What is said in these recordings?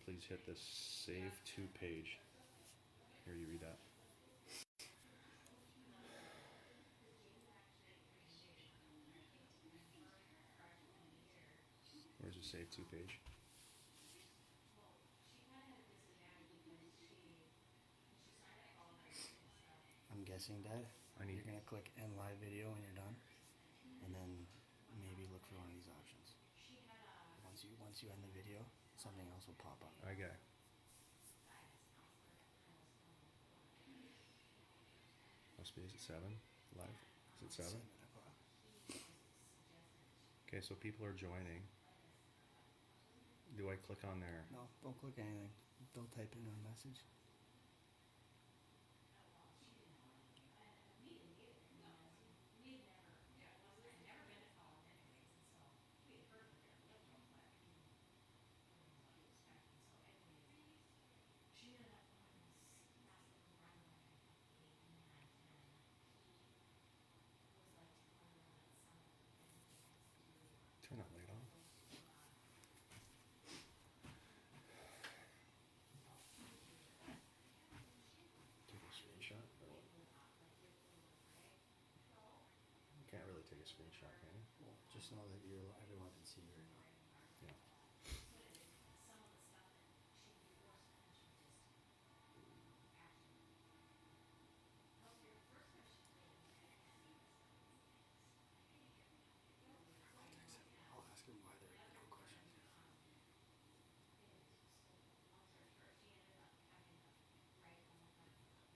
please hit the save to page. Here, you read that. Where's the save to page? I'm guessing, Dad, you're gonna click end live video when you're done, and then maybe look for one of these options. Once you end the video, something else will pop up. Okay. Must be, is it 7 live? Is it 7? 7 o'clock. Okay, so people are joining. Do I click on there? No, don't click anything. Don't type in a message. Turn that light on. Take a screenshot. You can't really take a screenshot, can you? Well, just know that everyone can see you right now. Yeah. I'll ask him why there are no questions.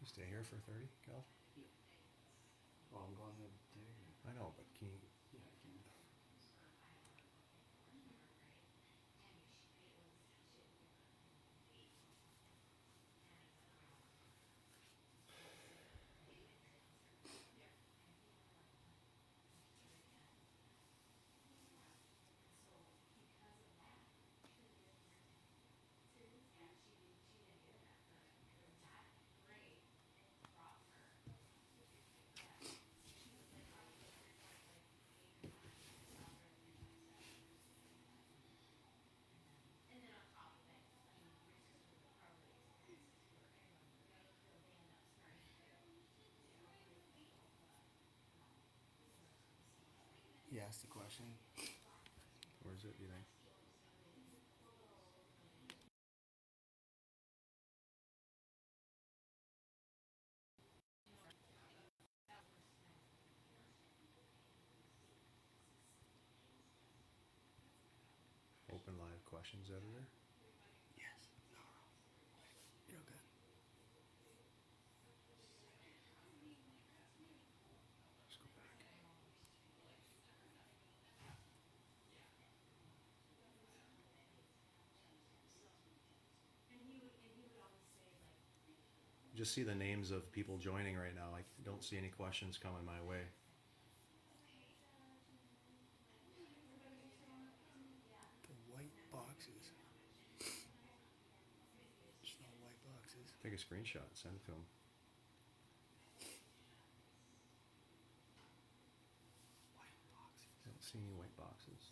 You stay here for 30, Cal? Well, I'm going to I know, but can you... Yeah, I can. He asked the question. Where is it, do you think? Open live questions editor. Yes. No. You're okay. Let's go back. Just see the names of people joining right now. I don't see any questions coming my way. The white boxes. There's no white boxes. Take a screenshot, send it to them. White boxes. I don't see any white boxes.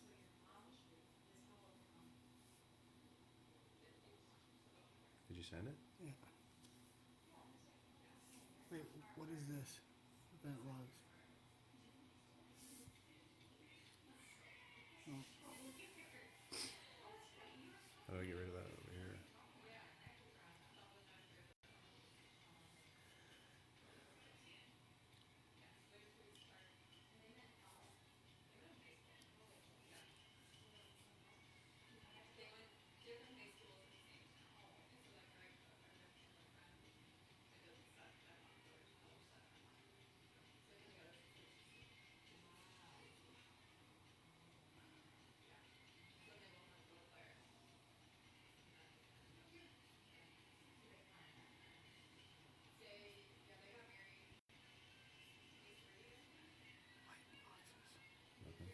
Did you send it? Yeah. Wait, what is this? Event logs. No. How do I get rid of that over here? Nothing.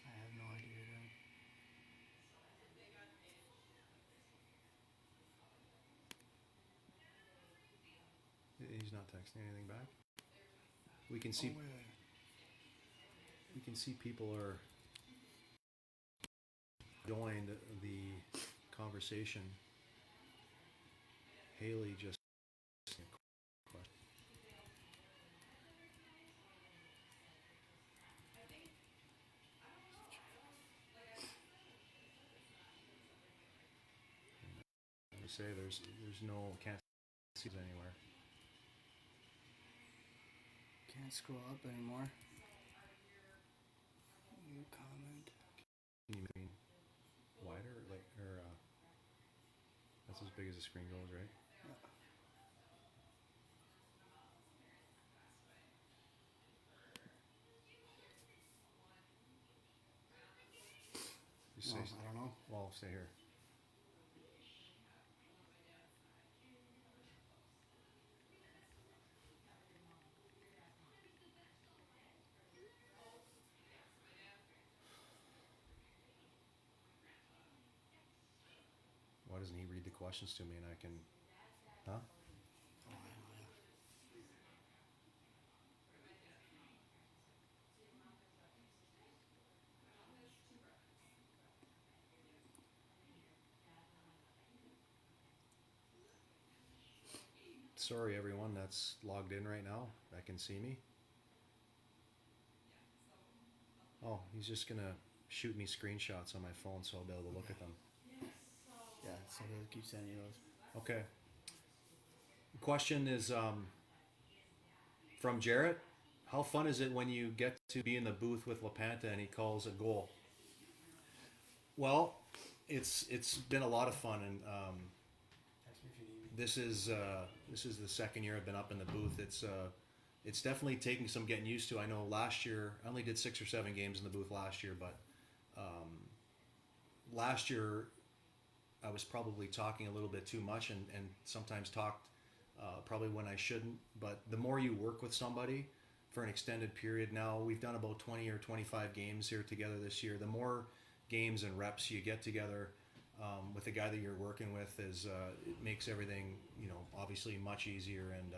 I have no idea, Dad. He's not texting anything back. We can see. Oh, wait. you can see people are joined the conversation. Haley just say there's no can't see it anywhere. Can't scroll up anymore. New comment. Can you mean wider, like, or that's as big as the screen goes, right? Yeah. You say, I don't know. well, stay here. Why doesn't he read the questions to me and I can, huh? Oh, I know, yeah. Sorry everyone that's logged in right now that can see me. Oh, he's just gonna shoot me screenshots on my phone so I'll be able to look at them. Yeah, so he'll keep sending you those. Okay. The question is from Jarrett. How fun is it when you get to be in the booth with LaPanta and he calls a goal? Well, it's been a lot of fun, and this is the second year I've been up in the booth. It's definitely taking some getting used to. I know last year I only did 6 or 7 games in the booth last year, but last year I was probably talking a little bit too much and sometimes talked probably when I shouldn't. But the more you work with somebody for an extended period, now we've done about 20 or 25 games here together this year. The more games and reps you get together with the guy that you're working with, it makes everything, obviously much easier. And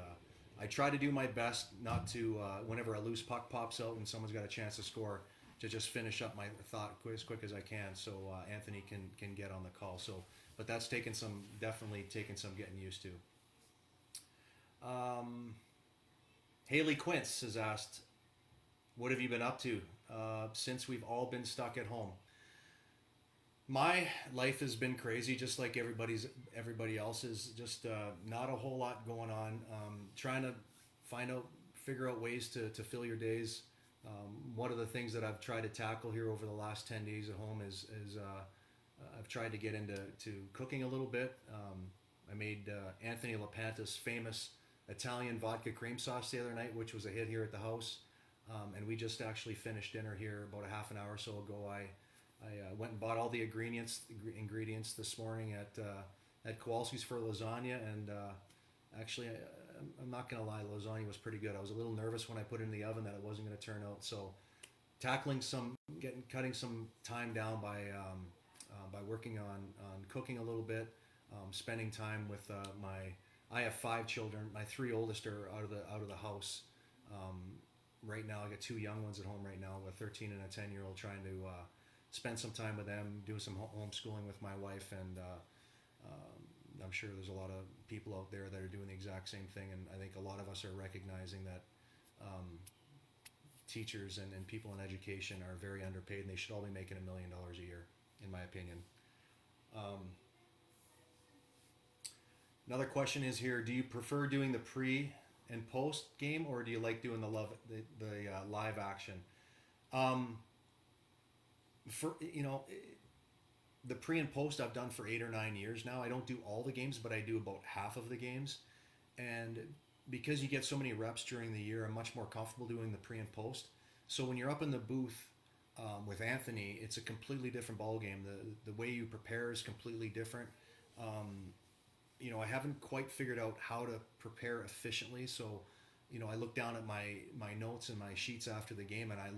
I try to do my best not to, whenever a loose puck pops out and someone's got a chance to score, to just finish up my thought as quick as I can, so Anthony can get on the call. So, but that's definitely taken some getting used to. Haley Quince has asked, what have you been up to since we've all been stuck at home? My life has been crazy, just like everybody else's. Just not a whole lot going on. Trying to figure out ways to fill your days. One of the things that I've tried to tackle here over the last 10 days at home is I've tried to get into cooking a little bit. I made Anthony LaPanta's famous Italian vodka cream sauce the other night, which was a hit here at the house. And we just actually finished dinner here about a half an hour or so ago. I went and bought all the ingredients this morning at Kowalski's for lasagna, and actually I'm not gonna lie, the lasagna was pretty good. I was a little nervous when I put it in the oven that it wasn't gonna turn out. So cutting some time down by working on cooking a little bit, spending time with I have 5 children. My 3 oldest are out of the house right now. I got 2 young ones at home right now, a 13 and a 10-year-old, trying to spend some time with them, do some homeschooling with my wife, and I'm sure there's a lot of people out there that are doing the exact same thing, and I think a lot of us are recognizing that teachers and people in education are very underpaid, and they should all be making $1 million a year, in my opinion. Another question is here: do you prefer doing the pre and post game, or do you like doing the live action? The pre and post I've done for 8 or 9 years now. I don't do all the games, but I do about half of the games. And because you get so many reps during the year, I'm much more comfortable doing the pre and post. So when you're up in the booth with Anthony, it's a completely different ball game. The way you prepare is completely different. I haven't quite figured out how to prepare efficiently. So, I look down at my notes and my sheets after the game, and I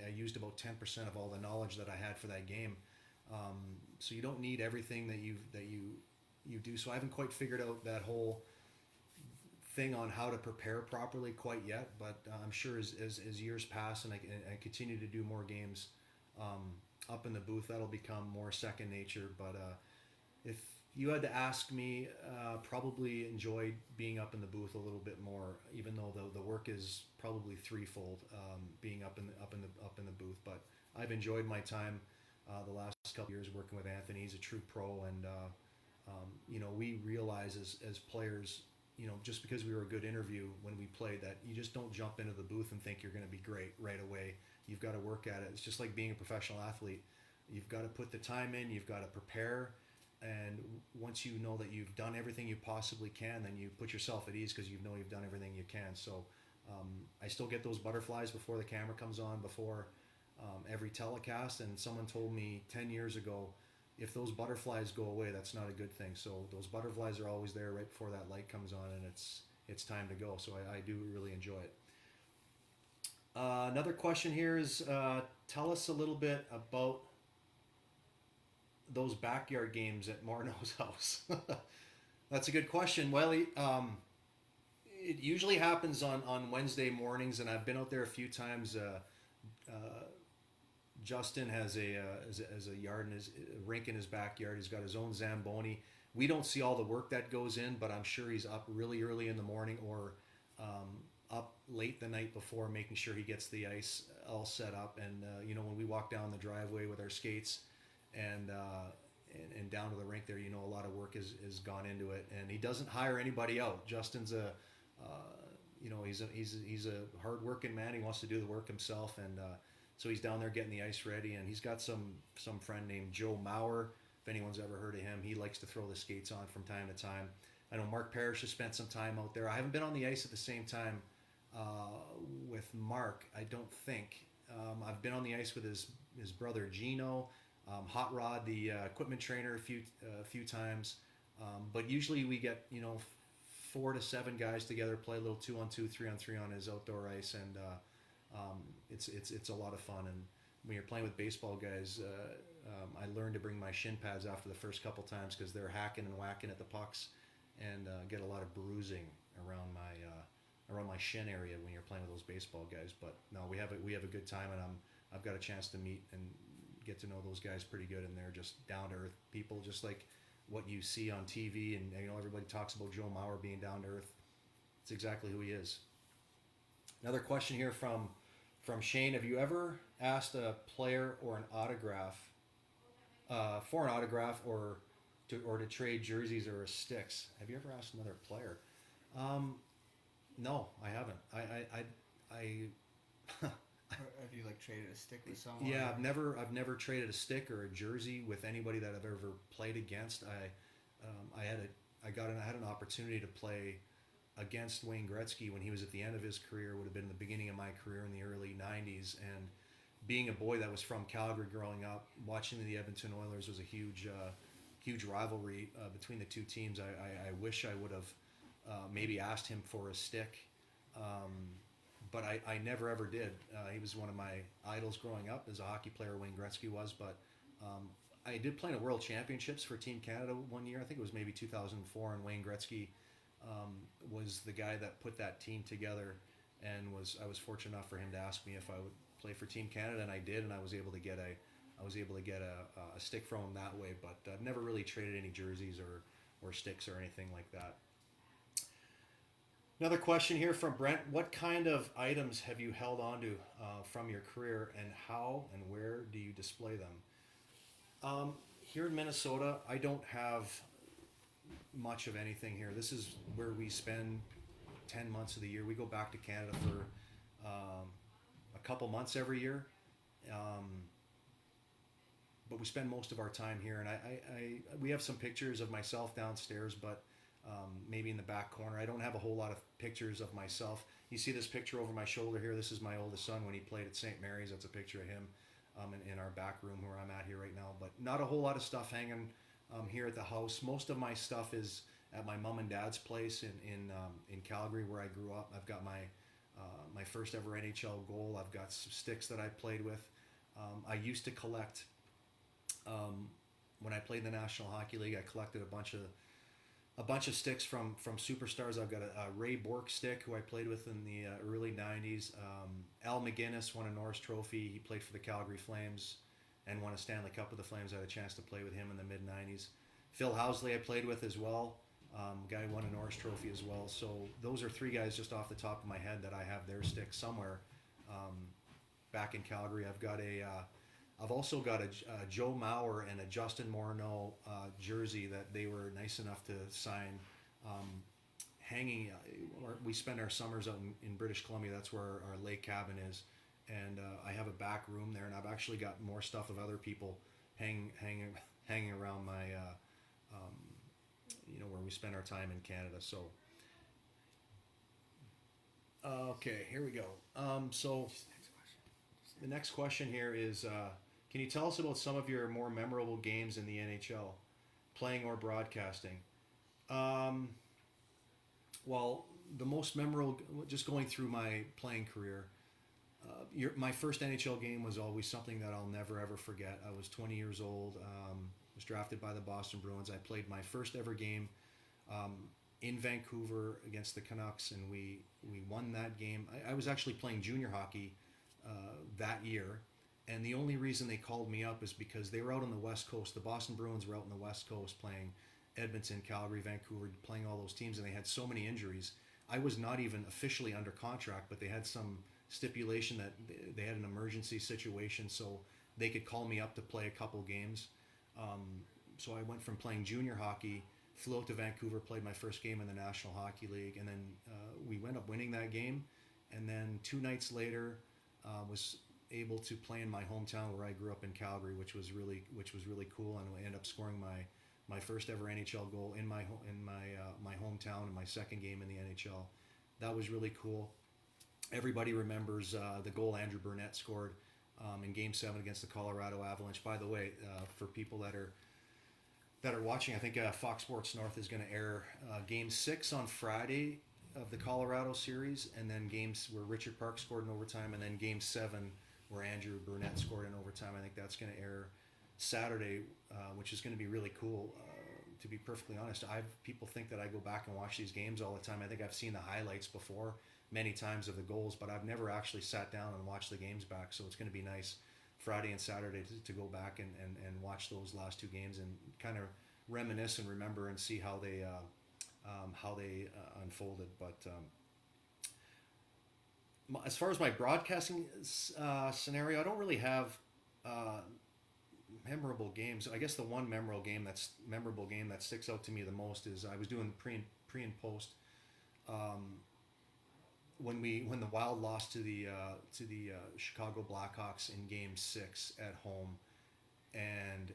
used about 10% of all the knowledge that I had for that game. So you don't need everything that you do. So I haven't quite figured out that whole thing on how to prepare properly quite yet, but I'm sure as years pass and I continue to do more games up in the booth, that'll become more second nature. But if you had to ask me, probably enjoyed being up in the booth a little bit more, even though the work is probably threefold, being up in the booth. But I've enjoyed my time the last couple years working with Anthony. He's a true pro, and you know, we realize as players, you know, just because we were a good interview when we played, that you just don't jump into the booth and think you're going to be great right away. You've got to work at it. It's just like being a professional athlete. You've got to put the time in. You've got to prepare. And once you know that you've done everything you possibly can, then you put yourself at ease because you know you've done everything you can. So I still get those butterflies before the camera comes on, before every telecast. And someone told me 10 years ago, if those butterflies go away, that's not a good thing. So those butterflies are always there right before that light comes on, and it's time to go. So I do really enjoy it. Another question here is, tell us a little bit about those backyard games at Morneau's house. That's a good question. Well, it usually happens on Wednesday mornings, and I've been out there a few times. Justin has a yard in a rink in his backyard. He's got his own Zamboni. We don't see all the work that goes in, but I'm sure he's up really early in the morning or up late the night before, making sure he gets the ice all set up. And you know, when we walk down the driveway with our skates and down to the rink there, you know, a lot of work is gone into it. And he doesn't hire anybody out. Justin's you know, he's a hard-working man. He wants to do the work himself, and so he's down there getting the ice ready. And he's got some friend named Joe Maurer. If anyone's ever heard of him, he likes to throw the skates on from time to time. I know Mark Parrish has spent some time out there. I haven't been on the ice at the same time with Mark, I don't think. I've been on the ice with his brother Gino, Hot Rod, the equipment trainer, a few times. But usually we get, you know, 4 to 7 guys together, play a little 2-on-2, 3-on-3 on his outdoor ice, and it's a lot of fun. And when you're playing with baseball guys, I learned to bring my shin pads after the first couple times because they're hacking and whacking at the pucks, and get a lot of bruising around my shin area when you're playing with those baseball guys. But no, we have a good time, and I've got a chance to meet and get to know those guys pretty good, and they're just down to earth people, just like what you see on TV. And you know, everybody talks about Joe Maurer being down to earth. It's exactly who he is. Another question here from Shane: have you ever asked a player or an autograph for an autograph or to trade jerseys or sticks? Have you ever asked another player? No, I haven't. Have you like traded a stick with someone? Yeah, I've never traded a stick or a jersey with anybody that I've ever played against. I had an opportunity to play against Wayne Gretzky when he was at the end of his career. Would have been the beginning of my career in the early '90s, and being a boy that was from Calgary growing up, watching the Edmonton Oilers was a huge rivalry between the two teams. I wish I would have maybe asked him for a stick. But I never ever did. He was one of my idols growing up as a hockey player, Wayne Gretzky was. But I did play in a World Championships for Team Canada one year. I think it was maybe 2004, and Wayne Gretzky was the guy that put that team together. And I was fortunate enough for him to ask me if I would play for Team Canada, and I did, and I was able to get a stick from him that way. But I've never really traded any jerseys or sticks or anything like that. Another question here from Brent: what kind of items have you held on to from your career, and how and where do you display them? Here in Minnesota, I don't have much of anything here. This is where we spend 10 months of the year. We go back to Canada for a couple months every year, but we spend most of our time here. And we have some pictures of myself downstairs, but maybe in the back corner. I don't have a whole lot of pictures of myself. You see this picture over my shoulder here. This is my oldest son when he played at St. Mary's. That's a picture of him in our back room where I'm at here right now. But not a whole lot of stuff hanging here at the house. Most of my stuff is at my mom and dad's place in Calgary where I grew up. I've got my first ever NHL goal. I've got some sticks that I played with. I used to collect, when I played in the National Hockey League, I collected a bunch of a bunch of sticks from superstars. I've got a Ray Bork stick who I played with in the early '90s. Al McGuinness won a Norris Trophy. He played for the Calgary Flames and won a Stanley Cup with the Flames. I had a chance to play with him in the mid '90s. Phil Housley I played with as well. Guy won a Norris Trophy as well. So those are three guys just off the top of my head that I have their sticks somewhere back in Calgary. I've also got a Joe Mauer and a Justin Morneau jersey that they were nice enough to sign. Hanging, we spend our summers out in British Columbia. That's where our lake cabin is, and I have a back room there, and I've actually got more stuff of other people hanging around my, where we spend our time in Canada. So, okay, here we go. So the next question here is. Can you tell us about some of your more memorable games in the NHL, playing or broadcasting? Well, the most memorable, just going through my playing career, my first NHL game was always something that I'll never ever forget. I was 20 years old, was drafted by the Boston Bruins. I played my first ever game in Vancouver against the Canucks, and we won that game. I was actually playing junior hockey that year. And the only reason they called me up is because they were out on the West Coast. The Boston Bruins were out on the West Coast playing Edmonton, Calgary, Vancouver, playing all those teams, and they had so many injuries. I was not even officially under contract, but they had some stipulation that they had an emergency situation, so they could call me up to play a couple games. So I went from playing junior hockey, flew out to Vancouver, played my first game in the National Hockey League, and then we went up winning that game. And then 2 nights later, was able to play in my hometown where I grew up in Calgary, which was really cool, and I ended up scoring my first ever NHL goal in my hometown in my second game in the NHL. That was really cool. Everybody remembers the goal Andrew Burnett scored in Game 7 against the Colorado Avalanche. By the way, for people that are watching, I think Fox Sports North is going to air Game 6 on Friday of the Colorado series, and then games where Richard Park scored in overtime, and then Game 7 where Andrew Burnett scored in overtime. I think that's going to air Saturday, which is going to be really cool. To be perfectly honest, people think that I go back and watch these games all the time. I think I've seen the highlights before many times of the goals, but I've never actually sat down and watched the games back. So it's going to be nice Friday and Saturday to go back and watch those last 2 games and kind of reminisce and remember and see how they unfolded. But as far as my broadcasting scenario, I don't really have memorable games. I guess the one memorable game that sticks out to me the most is I was doing pre and post when the Wild lost to the Chicago Blackhawks in Game 6 at home, and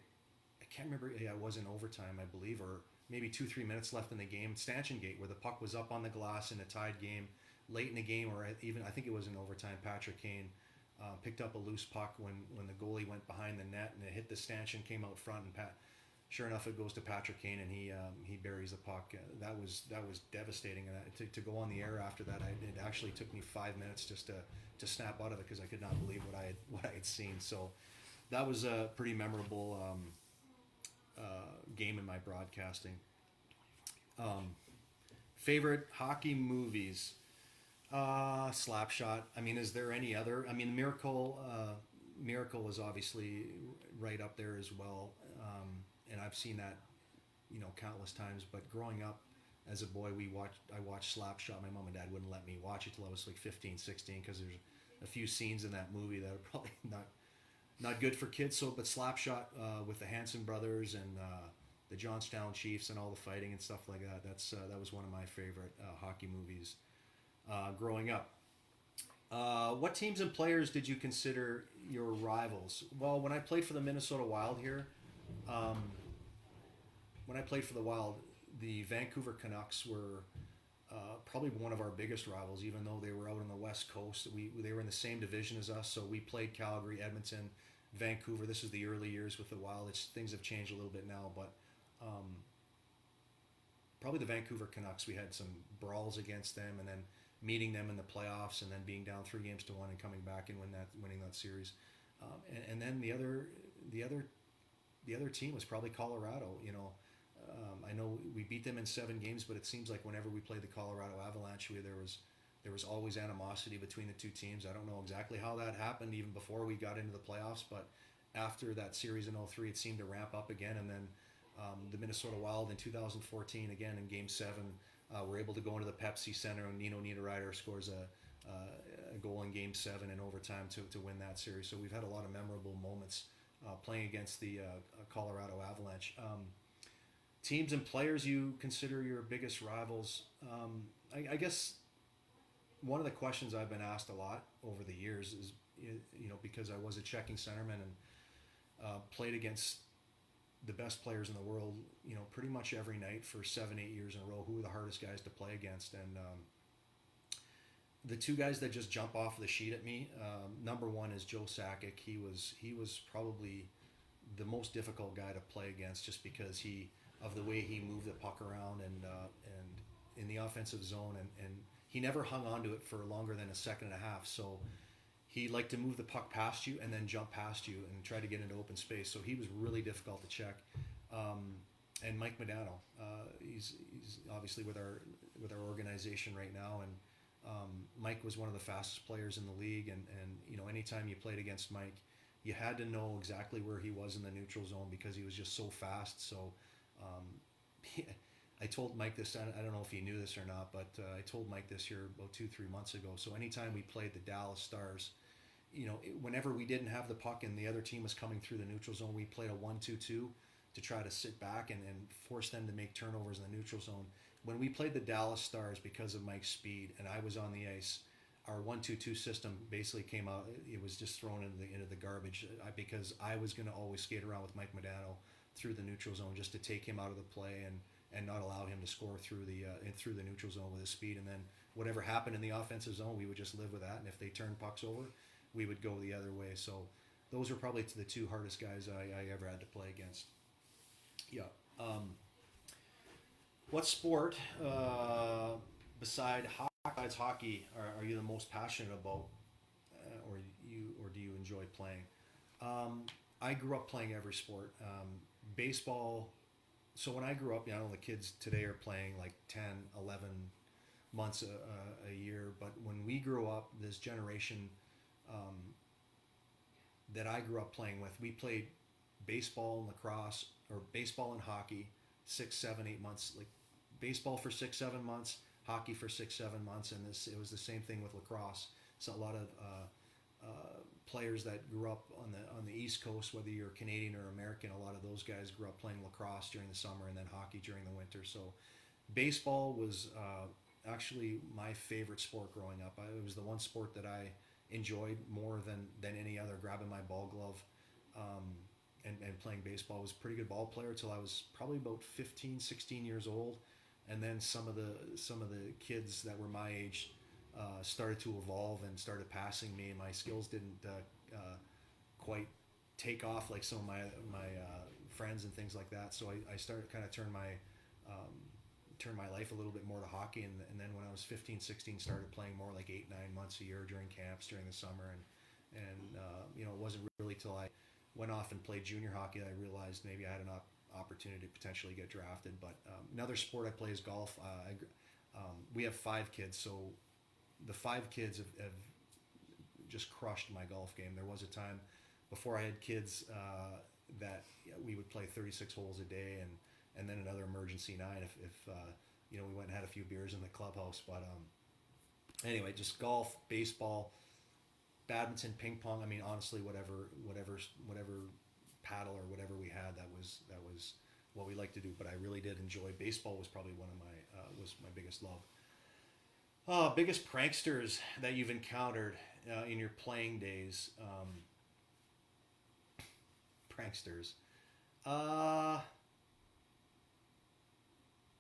I can't remember. Yeah, it was in overtime, I believe, or maybe 2-3 minutes left in the game. Stanchion Gate, where the puck was up on the glass in a tied game. Late in the game, or even I think it was in overtime, Patrick Kane picked up a loose puck when the goalie went behind the net, and it hit the stanchion, came out front, and sure enough, it goes to Patrick Kane, and he buries the puck. That was devastating, and to go on the air after that, it actually took me 5 minutes just to snap out of it because I could not believe what I had seen. So that was a pretty memorable game in my broadcasting. Favorite hockey movies. Slapshot. I mean, is there any other? I mean, Miracle is obviously right up there as well, and I've seen that, countless times. But growing up as a boy, I watched Slapshot. My mom and dad wouldn't let me watch it till I was like 15, 16 because there's a few scenes in that movie that are probably not good for kids. So, but Slapshot with the Hanson brothers and the Johnstown Chiefs and all the fighting and stuff like that. That was one of my favorite hockey movies. Growing up. What teams and players did you consider your rivals? Well, when I played for the Minnesota Wild here, the Vancouver Canucks were probably one of our biggest rivals, even though they were out on the West Coast. They were in the same division as us, so we played Calgary, Edmonton, Vancouver. This is the early years with the Wild. Things have changed a little bit now, but probably the Vancouver Canucks. We had some brawls against them, and then meeting them in the playoffs, and then being down 3-1 and coming back and winning that series. And then the other team was probably Colorado. I know we beat them in 7 games, but it seems like whenever we played the Colorado Avalanche, there was always animosity between the two teams. I don't know exactly how that happened even before we got into the playoffs, but after that series in 03, it seemed to ramp up again. And then the Minnesota Wild in 2014, again in Game 7, were able to go into the Pepsi Center, and Nino Niederreiter scores a goal in Game 7 in overtime to win that series. So we've had a lot of memorable moments playing against the Colorado Avalanche. Teams and players you consider your biggest rivals. I guess one of the questions I've been asked a lot over the years is, because I was a checking centerman and played against the best players in the world, pretty much every night for 7-8 years in a row, who are the hardest guys to play against. And the two guys that just jump off the sheet at me, number one is Joe Sakic. He was probably the most difficult guy to play against, just because of the way he moved the puck around and in the offensive zone, and he never hung on to it for longer than a second and a half. So he liked to move the puck past you and then jump past you and try to get into open space. So he was really difficult to check. And Mike Modano, he's obviously with our organization right now, and Mike was one of the fastest players in the league. And anytime you played against Mike, you had to know exactly where he was in the neutral zone, because he was just so fast. So I told Mike this, I don't know if he knew this or not, but I told Mike this here about 2-3 months ago. So anytime we played the Dallas Stars, whenever we didn't have the puck and the other team was coming through the neutral zone, we played a 1-2-2 to try to sit back and force them to make turnovers in the neutral zone. When we played the Dallas Stars, because of Mike's speed and I was on the ice, our 1-2-2 system basically came out. It was just thrown into the garbage, because I was going to always skate around with Mike Modano through the neutral zone just to take him out of the play and not allow him to score through the neutral zone with his speed. And then whatever happened in the offensive zone, we would just live with that. And if they turned pucks over, we would go the other way. So those are probably the two hardest guys I ever had to play against. Yeah. What sport besides hockey are you the most passionate about, or do you enjoy playing? I grew up playing every sport. Baseball. So when I grew up, I know the kids today are playing like 10, 11 months a year, but when we grew up, this generation that I grew up playing with, we played baseball and lacrosse, or baseball and hockey, 6, 7, 8 months. Like baseball for 6, 7 months, hockey for 6, 7 months, and it was the same thing with lacrosse. So a lot of players that grew up on the East Coast, whether you're Canadian or American, a lot of those guys grew up playing lacrosse during the summer and then hockey during the winter. So baseball was actually my favorite sport growing up. It was the one sport that I enjoyed more than any other, grabbing my ball glove and playing baseball. I was a pretty good ball player till I was probably about 15, 16 years old. And then some of the kids that were my age started to evolve and started passing me, and my skills didn't quite take off like some of my friends and things like that. So I started kind of turn my life a little bit more to hockey, and then when I was 15, 16, started playing more like 8, 9 months a year during camps during the summer, and it wasn't really till I went off and played junior hockey that I realized maybe I had an opportunity to potentially get drafted. But another sport I play is golf. We have 5 kids, so the 5 kids have just crushed my golf game. There was a time before I had kids that we would play 36 holes a day, and then another emergency 9 if we went and had a few beers in the clubhouse. But anyway, just golf, baseball, badminton, ping pong. I mean, honestly, whatever paddle or whatever we had, that was what we liked to do. But I really did enjoy baseball. Was probably one of my biggest love. Biggest pranksters that you've encountered in your playing days. Pranksters.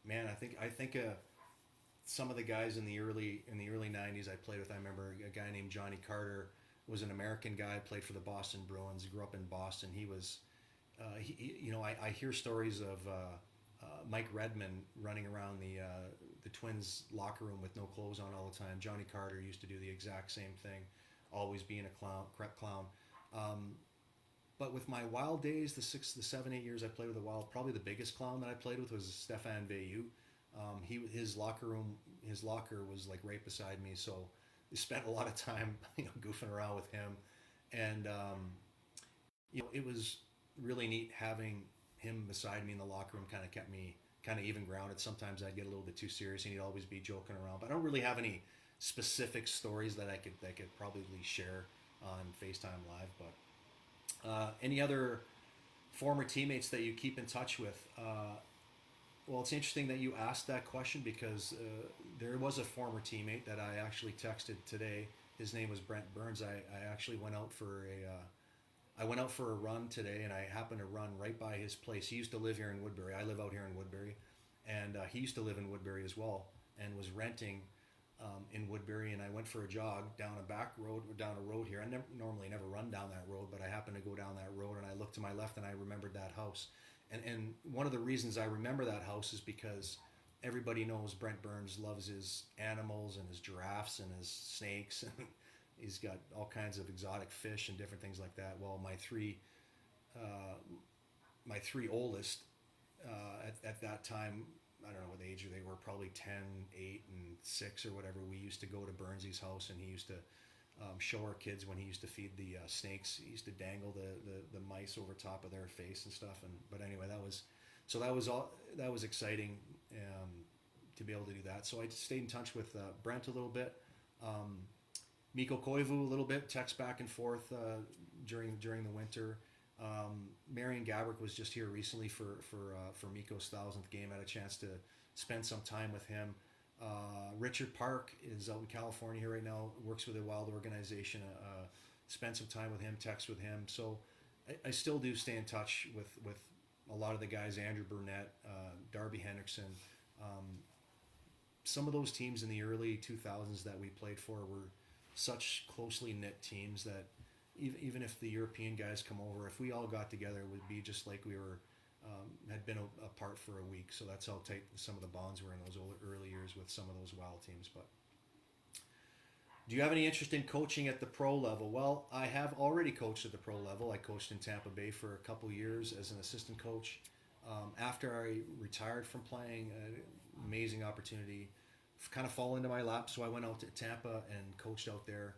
Man, I think some of the guys in the early 90s I played with. I remember a guy named Johnny Carter was an American guy, played for the Boston Bruins, grew up in Boston. He was, I hear stories of Mike Redmond running around the Twins locker room with no clothes on all the time. Johnny Carter used to do the exact same thing, always being a clown. But with my Wild days, the 7, 8 years I played with the Wild, probably the biggest clown that I played with was Stefan Veilleux. His locker was like right beside me, so we spent a lot of time, goofing around with him, and it was really neat having him beside me in the locker room. Kind of kept me kind of even grounded. Sometimes I'd get a little bit too serious, and he'd always be joking around. But I don't really have any specific stories that I could probably share on FaceTime Live. But any other former teammates that you keep in touch with? Well, it's interesting that you asked that question because there was a former teammate that I actually texted today. His name was Brent Burns. I actually went out for a run today, and I happened to run right by his place. He used to live here in Woodbury. I live out here in Woodbury, and he used to live in Woodbury as well, and was renting in Woodbury. And I went for a jog down a back road or down a road here. I normally never run down that road, but I happened to go down that road, and I looked to my left, and I remembered that house. And one of the reasons I remember that house is because everybody knows Brent Burns loves his animals and his giraffes and his snakes, and he's got all kinds of exotic fish and different things like that. Well, my three oldest at that time, I don't know what age they were, probably 10, 8, and 6 or whatever. We used to go to Burnsy's house, and he used to show our kids when he used to feed the snakes. He used to dangle the mice over top of their face and stuff. But anyway, that was exciting to be able to do that. So I stayed in touch with Brent a little bit, Mikko Koivu a little bit, text back and forth during the winter. Marian Gabrick was just here recently for Mikko's 1,000th game. I had a chance to spend some time with him. Richard Park is out in California here right now, works with a Wild organization. Spent some time with him, text with him. So I still do stay in touch with a lot of the guys, Andrew Burnett, Darby Hendrickson. Some of those teams in the early 2000s that we played for were such closely knit teams that even if the European guys come over, if we all got together, it would be just like we were had been apart for a week. So that's how tight some of the bonds were in those early years with some of those Wild teams. But do you have any interest in coaching at the pro level? Well, I have already coached at the pro level. I coached in Tampa Bay for a couple years as an assistant coach. After I retired from playing, amazing opportunity kind of fall into my lap. So I went out to Tampa and coached out there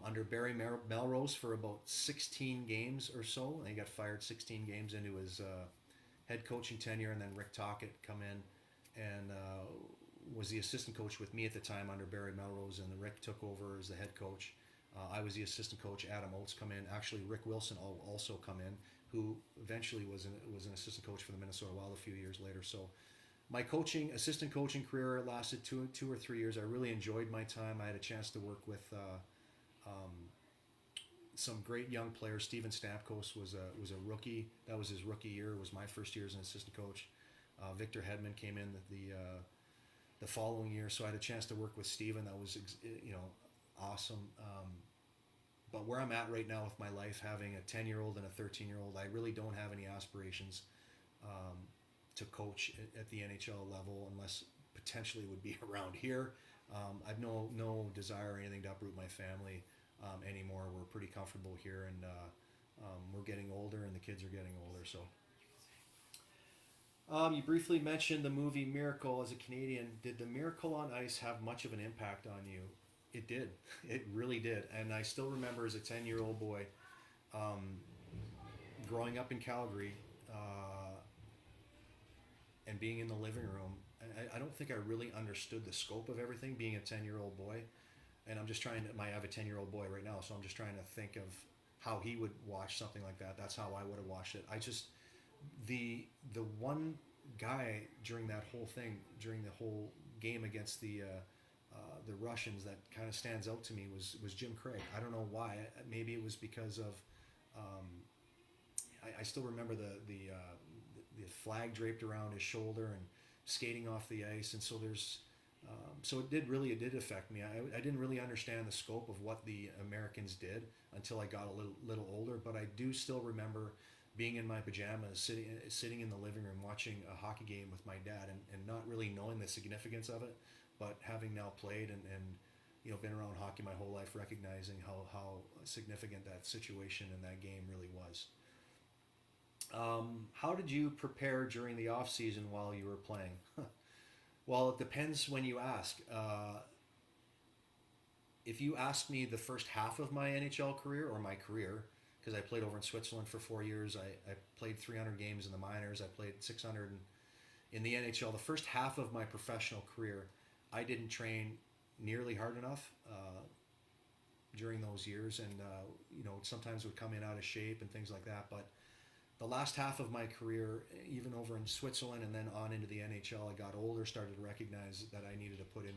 under Barry Melrose for about 16 games or so. And he got fired 16 games into his head coaching tenure, and then Rick Tocchet come in and was the assistant coach with me at the time under Barry Melrose, and Rick took over as the head coach. I was the assistant coach. Adam Oates come in. Actually, Rick Wilson also come in, who eventually was an assistant coach for the Minnesota Wild a few years later. So my assistant coaching career lasted two or 3 years. I really enjoyed my time. I had a chance to work with some great young players. Steven Stamkos was a rookie. That was his rookie year. It was my first year as an assistant coach. Victor Hedman came in the following year, so I had a chance to work with Steven. That was awesome. But where I'm at right now with my life, having a 10-year-old and a 13-year-old, I really don't have any aspirations to coach at the NHL level, unless potentially it would be around here. I've no desire or anything to uproot my family anymore. We're pretty comfortable here, and we're getting older, and the kids are getting older. So, you briefly mentioned the movie Miracle as a Canadian. Did the Miracle on Ice have much of an impact on you? It did. It really did. And I still remember as a 10-year-old boy, growing up in Calgary, and being in the living room. I don't think I really understood the scope of everything being a 10-year-old boy. And I'm just I have a 10-year-old boy right now, so I'm just trying to think of how he would watch something like that. That's how I would have watched it. The one guy during that whole thing, during the whole game against the Russians, that kind of stands out to me was Jim Craig. I don't know why. Maybe it was because of I still remember the flag draped around his shoulder and skating off the ice, and so it did affect me. I didn't really understand the scope of what the Americans did until I got a little older, but I do still remember being in my pajamas, sitting in the living room watching a hockey game with my dad, and not really knowing the significance of it, but having now played and been around hockey my whole life, recognizing how significant that situation in that game really was. How did you prepare during the off season while you were playing? Well, it depends when you ask. If you ask me the first half of my NHL career or my career, because I played over in Switzerland for 4 years, I played 300 games in the minors, I played 600 in the NHL. The first half of my professional career, I didn't train nearly hard enough during those years, and sometimes would come in out of shape and things like that. But the last half of my career, even over in Switzerland and then on into the NHL, I got older, started to recognize that I needed to put in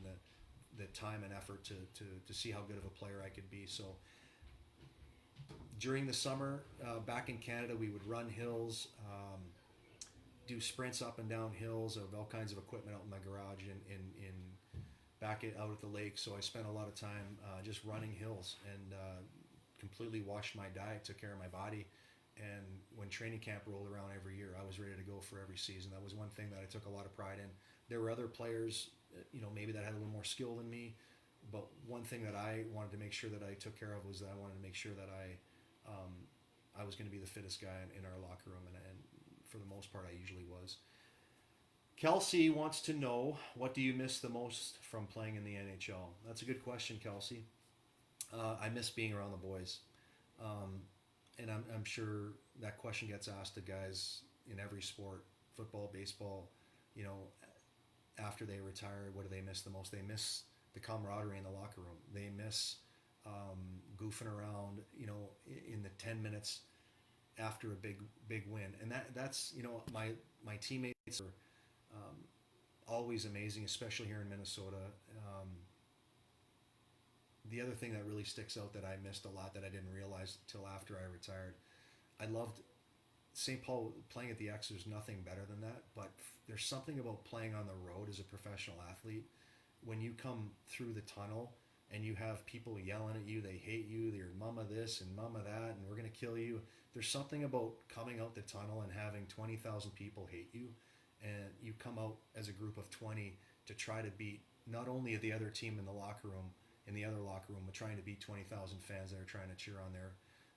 the time and effort to see how good of a player I could be. So during the summer, back in Canada, we would run hills, do sprints up and down hills of all kinds of equipment out in my garage in back out at the lake. So I spent a lot of time just running hills and completely watched my diet, took care of my body. And when training camp rolled around every year, I was ready to go for every season. That was one thing that I took a lot of pride in. There were other players, maybe that had a little more skill than me, but one thing that I wanted to make sure that I took care of was that I wanted to make sure that I was going to be the fittest guy in our locker room, and for the most part, I usually was. Kelsey wants to know, what do you miss the most from playing in the NHL? That's a good question, Kelsey. I miss being around the boys. And I'm sure that question gets asked to guys in every sport, football, baseball, after they retire, what do they miss the most? They miss the camaraderie in the locker room. They miss goofing around, in the 10 minutes after a big win. And that's my teammates are always amazing, especially here in Minnesota. The other thing that really sticks out that I missed a lot that I didn't realize until after I retired, I loved St. Paul. Playing at the X, there's nothing better than that, but there's something about playing on the road as a professional athlete. When you come through the tunnel and you have people yelling at you, they hate you, they're mama this and mama that, and we're going to kill you. There's something about coming out the tunnel and having 20,000 people hate you, and you come out as a group of 20 to try to beat not only the other team in the locker room, but trying to beat 20,000 fans that are trying to cheer on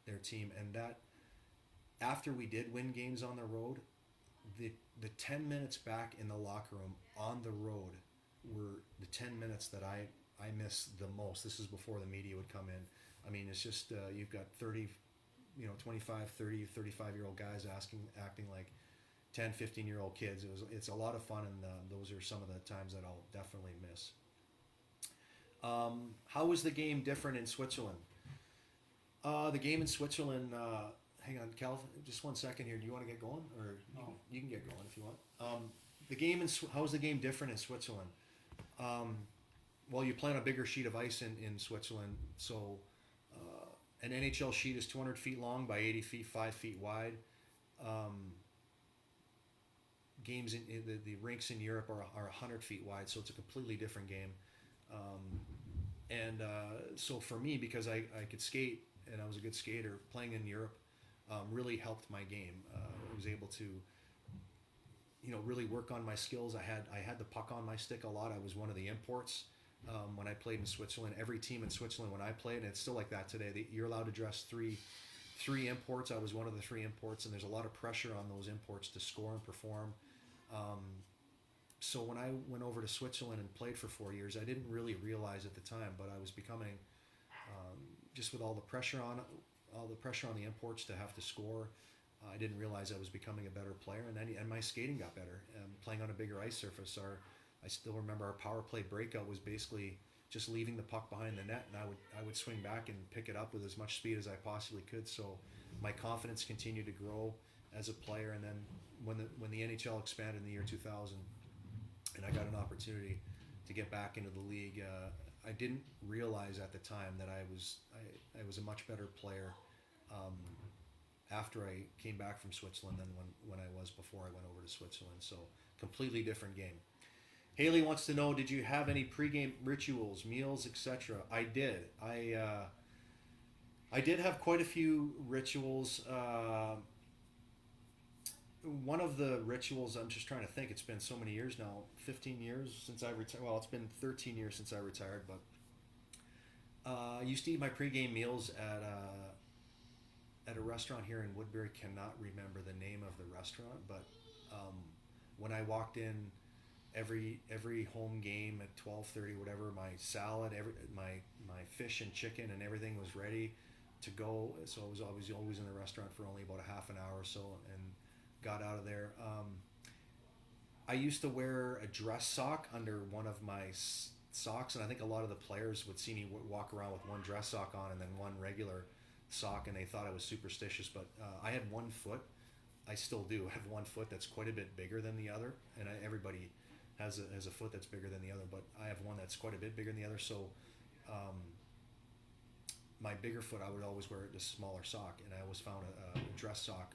their team. And that, after we did win games on the road, the 10 minutes back in the locker room on the road were the 10 minutes that I miss the most. This is before the media would come in. I mean, it's just you've got 30, 25, 30, 35-year-old guys acting like 10, 15-year-old kids. It's a lot of fun, and those are some of the times that I'll definitely miss. How was the game different in Switzerland? The game in Switzerland, hang on, Cal, just 1 second here. Do you want to get going? Or you can get going if you want. How was the game different in Switzerland? Well, you play on a bigger sheet of ice in Switzerland. So an NHL sheet is 200 feet long by 80 feet, 5 feet wide. Games in the rinks in Europe are 100 feet wide, so it's a completely different game. So for me, because I could skate and I was a good skater, playing in Europe really helped my game. I was able to really work on my skills. I had the puck on my stick a lot. I was one of the imports when I played in Switzerland. Every team in Switzerland when I played, and it's still like that today, you're allowed to dress three imports. I was one of the 3 imports, and there's a lot of pressure on those imports to score and perform. So when I went over to Switzerland and played for 4 years, I didn't really realize at the time, but I was becoming, just with all the pressure on the imports to have to score, I didn't realize I was becoming a better player, and my skating got better. Playing on a bigger ice surface, I still remember our power play breakout was basically just leaving the puck behind the net, and I would swing back and pick it up with as much speed as I possibly could. So my confidence continued to grow as a player, and then when the NHL expanded in the year 2000, and I got an opportunity to get back into the league, I didn't realize at the time that I was a much better player after I came back from Switzerland than when I was before I went over to Switzerland. So completely different game. Haley wants to know, did you have any pregame rituals, meals, etc.? I did. I did have quite a few rituals. One of the rituals, I'm just trying to think, it's been so many years now, 15 years since I retired. Well, it's been 13 years since I retired, but I used to eat my pregame meals at a restaurant here in Woodbury. Cannot remember the name of the restaurant, but when I walked in every home game at 12:30, whatever, my salad, my fish and chicken and everything was ready to go. So I was always in the restaurant for only about a half an hour or so, and got out of there. I used to wear a dress sock under one of my socks, and I think a lot of the players would see me walk around with one dress sock on and then one regular sock, and they thought I was superstitious. But I had one foot. I still do have one foot that's quite a bit bigger than the other, and everybody has a foot that's bigger than the other, but I have one that's quite a bit bigger than the other. So my bigger foot, I would always wear this smaller sock, and I always found a dress sock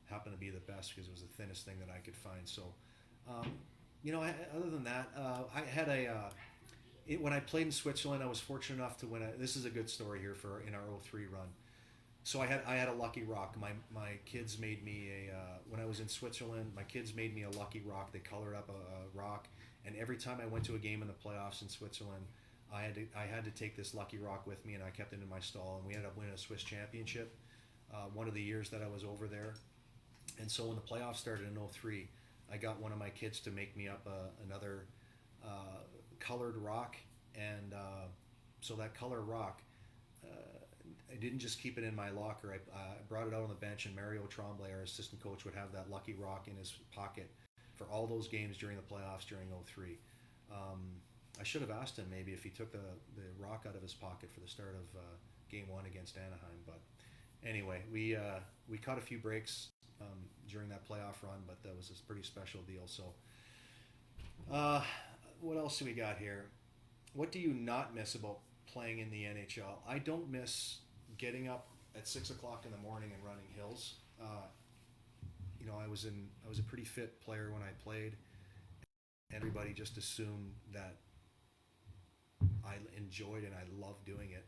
happened to be the best because it was the thinnest thing that I could find. So other than that, I had when I played in Switzerland, I was fortunate enough to win this is a good story here in our 03 run. So I had a lucky rock. My kids made me when I was in Switzerland, my kids made me a lucky rock. They colored up a rock, and every time I went to a game in the playoffs in Switzerland, I had to take this lucky rock with me, and I kept it in my stall, and we ended up winning a Swiss championship one of the years that I was over there. And so when the playoffs started in 03, I got one of my kids to make me up another colored rock, and so that color rock, I didn't just keep it in my locker. I brought it out on the bench, and Mario Tremblay, our assistant coach, would have that lucky rock in his pocket for all those games during the playoffs during 03. I should have asked him maybe if he took the rock out of his pocket for the start of Game 1 against Anaheim. But anyway, we caught a few breaks during that playoff run, but that was a pretty special deal. So what else do we got here? What do you not miss about playing in the NHL? I don't miss getting up at 6 o'clock in the morning and running hills. I was a pretty fit player when I played. Everybody just assumed that I enjoyed and I loved doing it.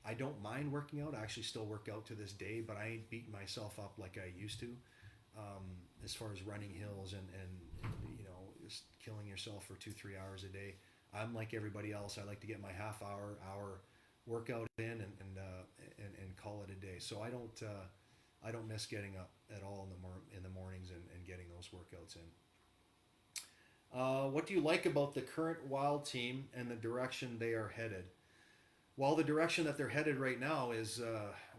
I don't mind working out. I actually still work out to this day, but I ain't beating myself up like I used to. As far as running hills and just killing yourself for 2-3 hours a day. I'm like everybody else. I like to get my hour workout in and call it a day. So I don't miss getting up at all in the mornings and getting those workouts in. What do you like about the current Wild team and the direction they are headed? Well, the direction that they're headed right now is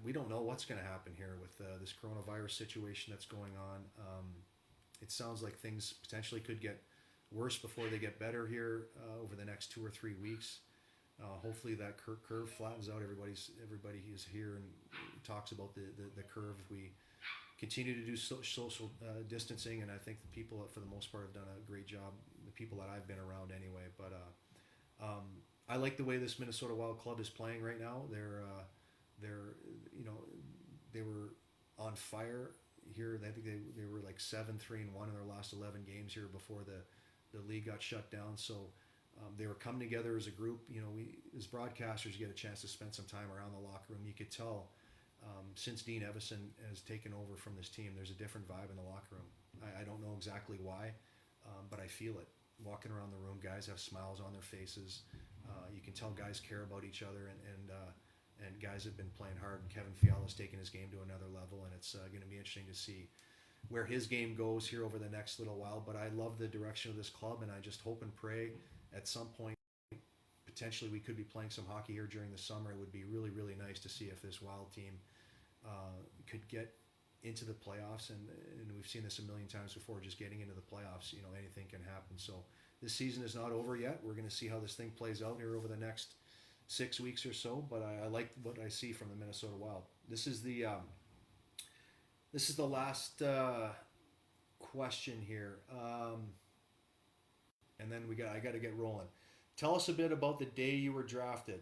we don't know what's going to happen here with this coronavirus situation that's going on. It sounds like things potentially could get worse before they get better here over the next 2 or 3 weeks. Hopefully that curve flattens out. Everybody is here and talks about the curve. If we continue to do social distancing, and I think the people for the most part have done a great job. The people that I've been around anyway, but I like the way this Minnesota Wild club is playing right now. They were on fire here. I think they were like 7-3-1 in their last 11 games here before the league got shut down. So they were coming together as a group. We as broadcasters get a chance to spend some time around the locker room. You could tell since Dean Evison has taken over from this team, there's a different vibe in the locker room. I don't know exactly why, but I feel it. Walking around the room, guys have smiles on their faces. You can tell guys care about each other, and guys have been playing hard. And Kevin Fiala's taken his game to another level, and it's going to be interesting to see where his game goes here over the next little while. But I love the direction of this club, and I just hope and pray at some point potentially we could be playing some hockey here during the summer. It would be really, really nice to see if this Wild team could get into the playoffs, and we've seen this a million times before. Just getting into the playoffs, anything can happen. So this season is not over yet. We're going to see how this thing plays out here over the next 6 weeks or so. But I like what I see from the Minnesota Wild. This is the last question here, and then I got to get rolling. Tell us a bit about the day you were drafted.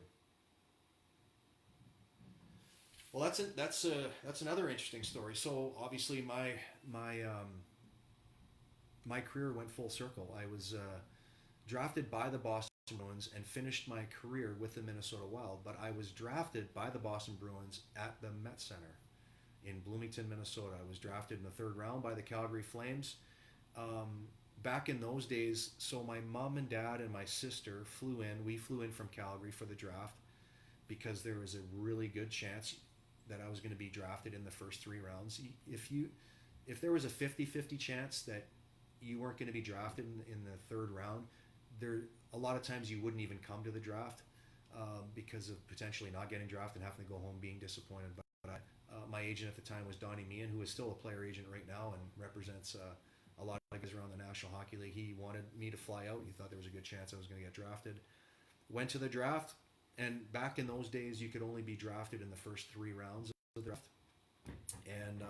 Well, that's another interesting story. So obviously my career went full circle. I was drafted by the Boston Bruins and finished my career with the Minnesota Wild, but I was drafted by the Boston Bruins at the Met Center in Bloomington, Minnesota. I was drafted in the 3rd round by the Calgary Flames. back in those days, so my mom and dad and my sister flew in. We flew in from Calgary for the draft because there was a really good chance that I was going to be drafted in the first 3 rounds. If there was a 50-50 chance that you weren't going to be drafted in the 3rd round, there a lot of times you wouldn't even come to the draft because of potentially not getting drafted and having to go home being disappointed. But my agent at the time was Donnie Meehan, who is still a player agent right now and represents a lot of guys around the National Hockey League. He wanted me to fly out. He thought there was a good chance I was going to get drafted. Went to the draft, and back in those days, you could only be drafted in the first 3 rounds of the draft. And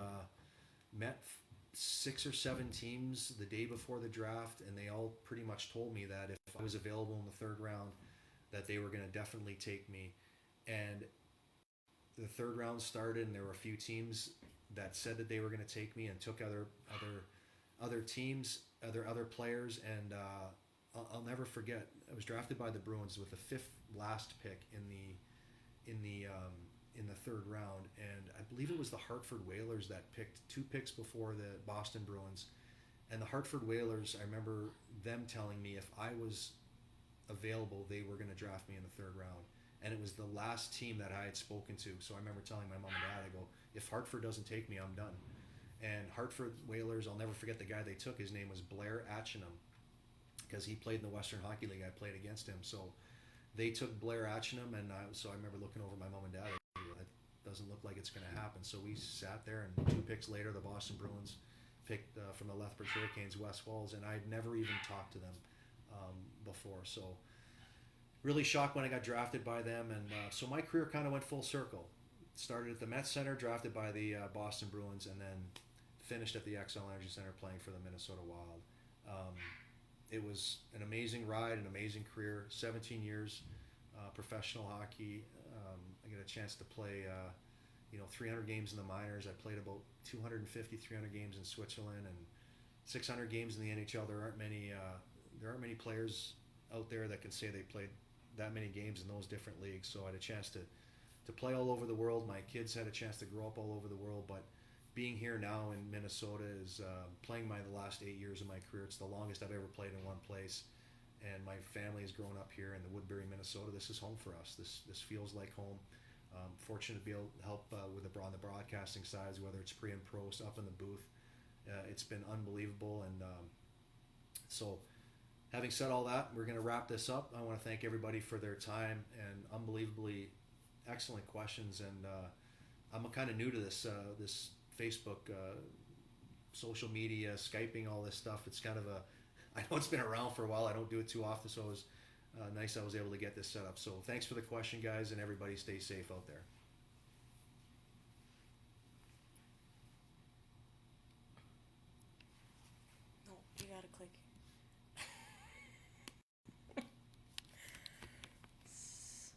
met 6 or 7 teams the day before the draft, and they all pretty much told me that if I was available in the 3rd round, that they were going to definitely take me. And the 3rd round started, and there were a few teams that said that they were going to take me and took other teams, other players, and I'll never forget. I was drafted by the Bruins with the 5th last pick in the 3rd round, and I believe it was the Hartford Whalers that picked 2 picks before the Boston Bruins. And the Hartford Whalers, I remember them telling me if I was available, they were going to draft me in the 3rd round. And it was the last team that I had spoken to. So I remember telling my mom and dad, I go, if Hartford doesn't take me, I'm done. And Hartford Whalers, I'll never forget the guy they took. His name was Blair Atchinham, because he played in the Western Hockey League. I played against him. So they took Blair Atchinham, and so I remember looking over my mom and dad. It doesn't look like it's going to happen. So we sat there, and 2 picks later, the Boston Bruins picked from the Lethbridge Hurricanes, Wes Walz, and I'd never even talked to them before. So really shocked when I got drafted by them, and so my career kind of went full circle. Started at the Met Center, drafted by the Boston Bruins, and then finished at the XL Energy Center playing for the Minnesota Wild. It was an amazing ride, an amazing career, 17 years professional hockey. I got a chance to play 300 games in the minors. I played about 250, 300 games in Switzerland and 600 games in the NHL. There aren't many players out there that can say they played that many games in those different leagues. So I had a chance to play all over the world. My kids had a chance to grow up all over the world, but being here now in Minnesota is playing the last 8 years of my career. It's the longest I've ever played in one place, and my family has grown up here in the Woodbury, Minnesota. This is home for us. This feels like home. Fortunate to be able to help on the broadcasting sides, whether it's pre and pro, up in the booth. It's been unbelievable, and so having said all that, we're going to wrap this up. I want to thank everybody for their time and unbelievably excellent questions. And I'm kind of new to this Facebook, social media, Skyping, all this stuff. It's kind of I know it's been around for a while. I don't do it too often, so it was nice I was able to get this set up. So thanks for the question, guys, and everybody stay safe out there.